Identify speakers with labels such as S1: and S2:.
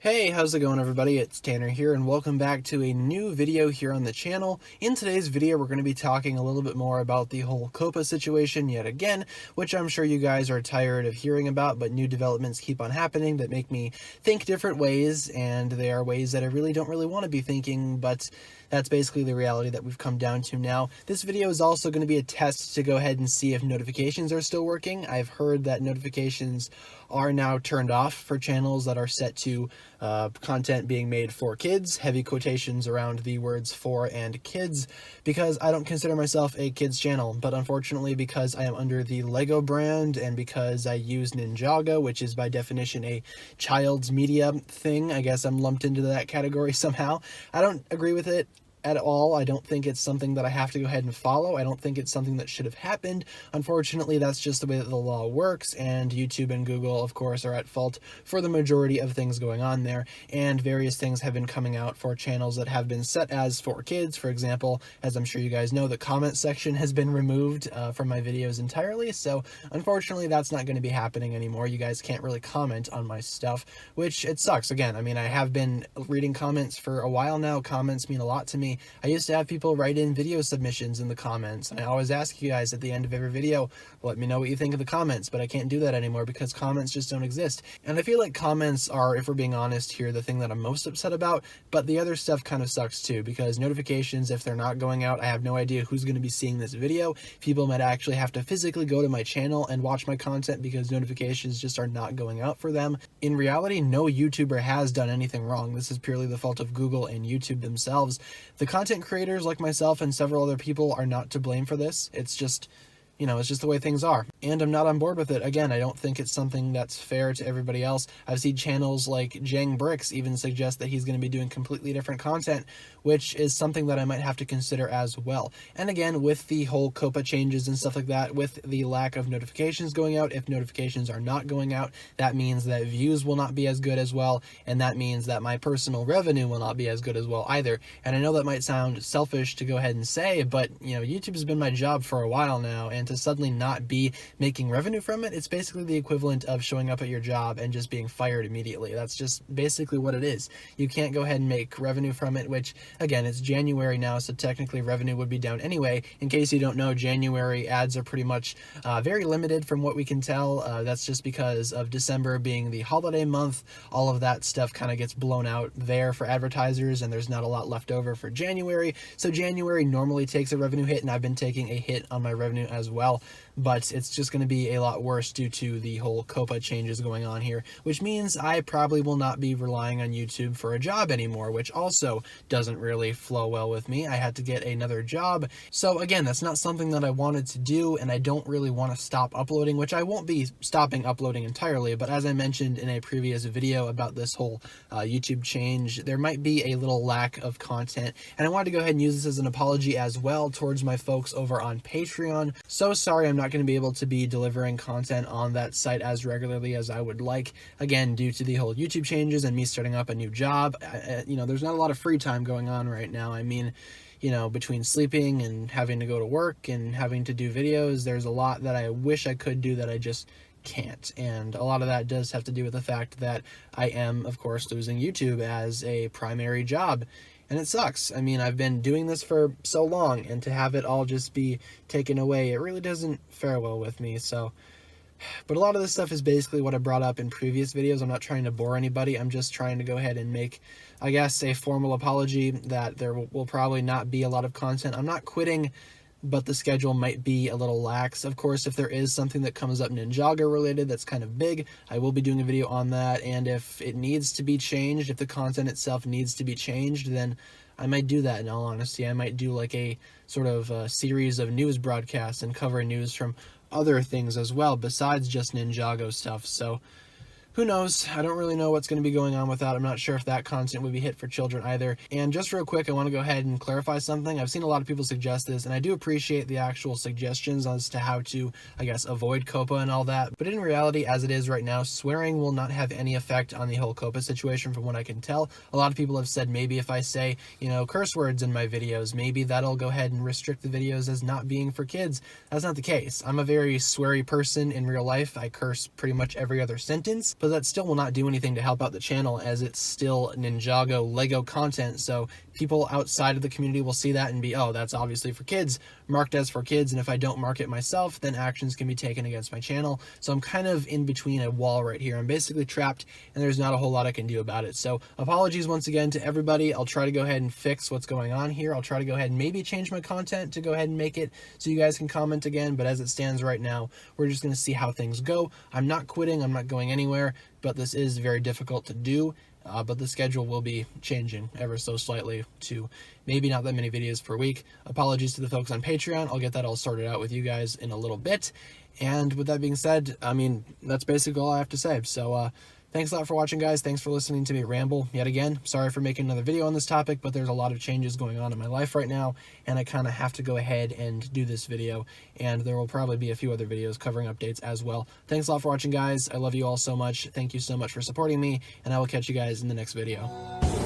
S1: Hey, how's it going everybody? It's Tanner here and welcome back to a new video here on the channel. In today's video, we're going to be talking a little bit more about the whole COPPA situation yet again, which I'm sure you guys are tired of hearing about, but new developments keep on happening that make me think different ways, and they are ways that I really don't want to be thinking, but that's basically the reality that we've come down to now. This video is also going to be a test to go ahead and see if notifications are still working. I've heard that notifications are now turned off for channels that are set to content being made for kids, heavy quotations around the words for and kids, because I don't consider myself a kids channel, but unfortunately because I am under the Lego brand and because I use Ninjago, which is by definition a child's media thing, I guess I'm lumped into that category somehow. I don't agree with it at all. I don't think it's something that I have to go ahead and follow. I don't think it's something that should have happened. Unfortunately, that's just the way that the law works, and YouTube and Google, of course, are at fault for the majority of things going on there, and various things have been coming out for channels that have been set as for kids. For example, as I'm sure you guys know, the comment section has been removed from my videos entirely, so unfortunately that's not going to be happening anymore. You guys can't really comment on my stuff, which it sucks. Again, I mean, I have been reading comments for a while now. Comments mean a lot to me. I used to have people write in video submissions in the comments, and I always ask you guys at the end of every video, let me know what you think of the comments, but I can't do that anymore because comments just don't exist. And I feel like comments are, if we're being honest here, the thing that I'm most upset about, but the other stuff kind of sucks too, because notifications, if they're not going out, I have no idea who's going to be seeing this video. People might actually have to physically go to my channel and watch my content because notifications just are not going out for them. In reality, no YouTuber has done anything wrong. This is purely the fault of Google and YouTube themselves. The content creators like myself and several other people are not to blame for this. It's just, it's just the way things are. And I'm not on board with it. Again, I don't think it's something that's fair to everybody else. I've seen channels like Jang Bricks even suggest that he's going to be doing completely different content, which is something that I might have to consider as well. And again, with the whole COPPA changes and stuff like that, with the lack of notifications going out, if notifications are not going out, that means that views will not be as good as well, and that means that my personal revenue will not be as good as well either. And I know that might sound selfish to go ahead and say, but YouTube has been my job for a while now, and to suddenly not be making revenue from it, it's basically the equivalent of showing up at your job and just being fired immediately. That's just basically what it is. You can't go ahead and make revenue from it, which again, it's January now, so technically revenue would be down anyway. In case you don't know, January ads are pretty much very limited from what we can tell. That's just because of December being the holiday month. All of that stuff kind of gets blown out there for advertisers, and there's not a lot left over for January. So January normally takes a revenue hit, and I've been taking a hit on my revenue as well, but it's just going to be a lot worse due to the whole COPPA changes going on here, which means I probably will not be relying on YouTube for a job anymore, which also doesn't really flow well with me. I had to get another job. So again, that's not something that I wanted to do, and I don't really want to stop uploading, which I won't be stopping uploading entirely, but as I mentioned in a previous video about this whole YouTube change, there might be a little lack of content, and I wanted to go ahead and use this as an apology as well towards my folks over on Patreon. So sorry I'm not going to be able to be delivering content on that site as regularly as I would like, again, due to the whole YouTube changes and me starting up a new job. There's not a lot of free time going on right now. I mean, between sleeping and having to go to work and having to do videos, there's a lot that I wish I could do that I just can't. And a lot of that does have to do with the fact that I am, of course, losing YouTube as a primary job. And it sucks. I mean, I've been doing this for so long, and to have it all just be taken away, it really doesn't fare well with me. So, but a lot of this stuff is basically what I brought up in previous videos. I'm not trying to bore anybody. I'm just trying to go ahead and make, I guess, a formal apology that there will probably not be a lot of content. I'm not quitting, but the schedule might be a little lax. Of course, if there is something that comes up Ninjago related that's kind of big, I will be doing a video on that, and if it needs to be changed, if the content itself needs to be changed, then I might do that. In all honesty, I might do like a sort of a series of news broadcasts and cover news from other things as well besides just Ninjago stuff. So who knows? I don't really know what's going to be going on with that. I'm not sure if that content would be hit for children either. And just real quick, I want to go ahead and clarify something. I've seen a lot of people suggest this, and I do appreciate the actual suggestions as to how to, I guess, avoid COPPA and all that. But in reality, as it is right now, swearing will not have any effect on the whole COPPA situation from what I can tell. A lot of people have said maybe if I say, curse words in my videos, maybe that'll go ahead and restrict the videos as not being for kids. That's not the case. I'm a very sweary person in real life. I curse pretty much every other sentence, but but that still will not do anything to help out the channel, as it's still Ninjago Lego content. So people outside of the community will see that and be, oh, that's obviously for kids, marked as for kids, and if I don't mark it myself, then actions can be taken against my channel. So I'm kind of in between a wall right here. I'm basically trapped, and there's not a whole lot I can do about it. So apologies once again to everybody. I'll try to go ahead and fix what's going on here. I'll try to go ahead and maybe change my content to go ahead and make it so you guys can comment again, but as it stands right now, we're just going to see how things go. I'm not quitting, I'm not going anywhere, but this is very difficult to do. But the schedule will be changing ever so slightly to maybe not that many videos per week. Apologies to the folks on Patreon. I'll get that all sorted out with you guys in a little bit. And with that being said, I mean, that's basically all I have to say. So thanks a lot for watching, guys. Thanks for listening to me ramble yet again. Sorry for making another video on this topic, but there's a lot of changes going on in my life right now, and I kind of have to go ahead and do this video, and there will probably be a few other videos covering updates as well. Thanks a lot for watching, guys. I love you all so much. Thank you so much for supporting me, and I will catch you guys in the next video.